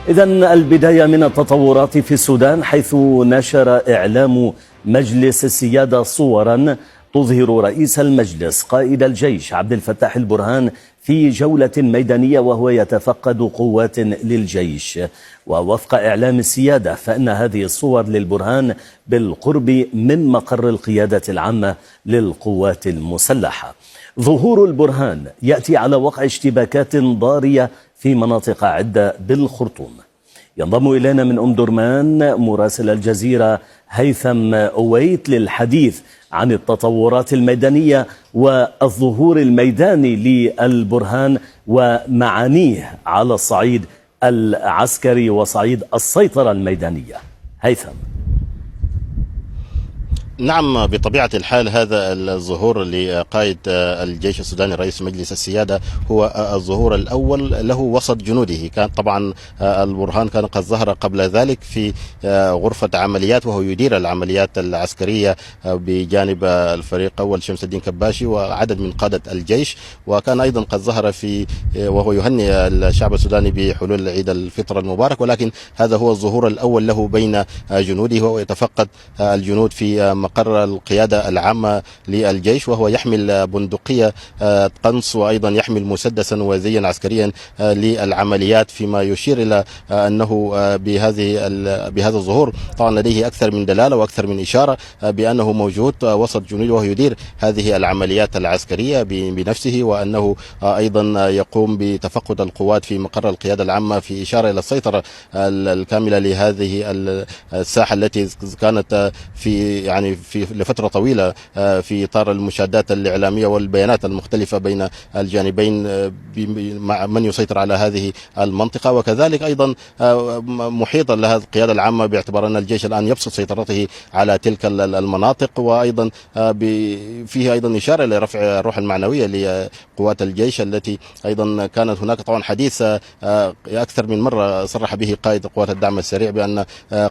إذن البداية من التطورات في السودان، حيث نشر إعلام مجلس السيادة صورا تظهر رئيس المجلس قائد الجيش عبد الفتاح البرهان في جولة ميدانية وهو يتفقد قوات للجيش. ووفق إعلام السيادة فإن هذه الصور للبرهان بالقرب من مقر القيادة العامة للقوات المسلحة. ظهور البرهان يأتي على وقع اشتباكات ضارية في مناطق عدة بالخرطوم. ينضم إلينا من أم درمان مراسل الجزيرة هيثم أويت للحديث عن التطورات الميدانية والظهور الميداني للبرهان ومعانيه على الصعيد العسكري وصعيد السيطرة الميدانية. هيثم. نعم، بطبيعة الحال هذا الظهور لقائد الجيش السوداني رئيس مجلس السيادة هو الظهور الأول له وسط جنوده. كان طبعا البرهان كان قد ظهر قبل ذلك في غرفة عمليات وهو يدير العمليات العسكرية بجانب الفريق أول شمس الدين كباشي وعدد من قادة الجيش، وكان أيضا قد ظهر في وهو يهنئ الشعب السوداني بحلول عيد الفطر المبارك، ولكن هذا هو الظهور الأول له بين جنوده وهو يتفقد الجنود في مقر القيادة العامة للجيش، وهو يحمل بندقية قنص وأيضا يحمل مسدسا وزيا عسكريا للعمليات، فيما يشير إلى أنه بهذا الظهور طبعا لديه أكثر من دلالة وأكثر من إشارة بأنه موجود وسط جنوده وهو يدير هذه العمليات العسكرية بنفسه، وأنه أيضا يقوم بتفقد القوات في مقر القيادة العامة، في إشارة إلى السيطرة الكاملة لهذه الساحة التي كانت في لفترة طويلة في إطار المشادات الإعلامية والبيانات المختلفة بين الجانبين مع من يسيطر على هذه المنطقة، وكذلك أيضا محيطا لهذه القيادة العامة، باعتبار أن الجيش الآن يبسط سيطرته على تلك المناطق، وأيضا فيه أيضا إشارة لرفع الروح المعنوية لقوات الجيش التي أيضا كانت هناك طبعا حديث أكثر من مرة صرح به قائد قوات الدعم السريع بأن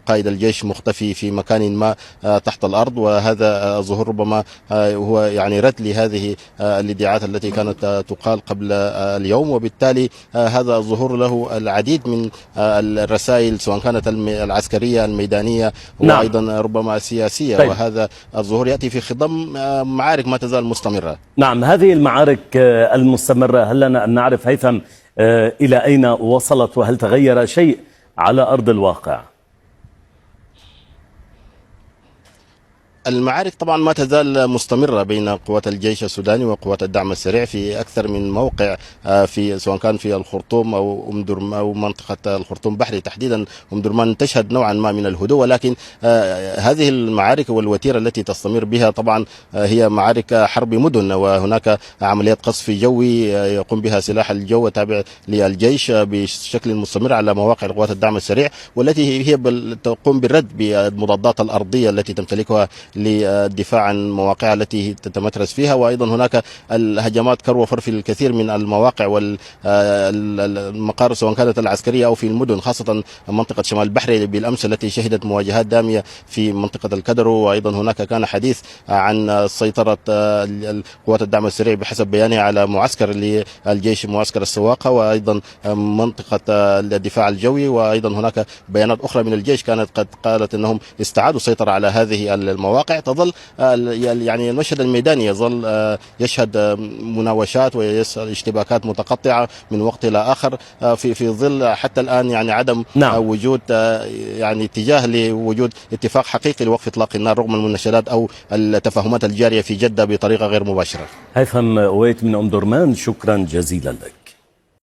قائد الجيش مختفي في مكان ما تحت الأرض، وهذا الظهور ربما هو يعني رد لهذه الادعاءات التي كانت تقال قبل اليوم، وبالتالي هذا الظهور له العديد من الرسائل سواء كانت العسكرية الميدانية وأيضا ربما السياسية. طيب. وهذا الظهور يأتي في خضم معارك ما تزال مستمرة. نعم، هذه المعارك المستمرة هل لنا أن نعرف هيثم إلى أين وصلت وهل تغير شيء على أرض الواقع؟ المعارك طبعا ما تزال مستمرة بين قوات الجيش السوداني وقوات الدعم السريع في أكثر من موقع، في سواء كان في الخرطوم أو أم درمان أو منطقة الخرطوم بحري تحديدا. أم درمان تشهد نوعا ما من الهدوء، ولكن هذه المعارك والوتيرة التي تستمر بها طبعا هي معارك حرب مدن، وهناك عمليات قصف جوي يقوم بها سلاح الجو التابع للجيش بشكل مستمر على مواقع قوات الدعم السريع، والتي هي تقوم بالرد بالمضادات الأرضية التي تمتلكها للدفاع عن مواقعها التي تتمترس فيها، وأيضا هناك الهجمات كر وفر في الكثير من المواقع والمقار سواء كانت العسكرية أو في المدن، خاصة منطقة شمال البحري بالأمس التي شهدت مواجهات دامية في منطقة الكدرو. وأيضا هناك كان حديث عن سيطرة قوات الدعم السريع بحسب بيانها على معسكر للجيش، معسكر السواقة، وأيضا منطقة الدفاع الجوي، وأيضا هناك بيانات أخرى من الجيش كانت قد قالت أنهم استعادوا السيطرة على هذه المواقع. تظل يعني المشهد الميداني يظل يشهد مناوشات واشتباكات متقطعة من وقت إلى آخر، في ظل حتى الآن يعني عدم وجود يعني اتجاه لوجود اتفاق حقيقي لوقف إطلاق النار رغم المناشدات أو التفاهمات الجارية في جدة بطريقة غير مباشرة. هيثم أويت من أم درمان، شكرا جزيلا لك.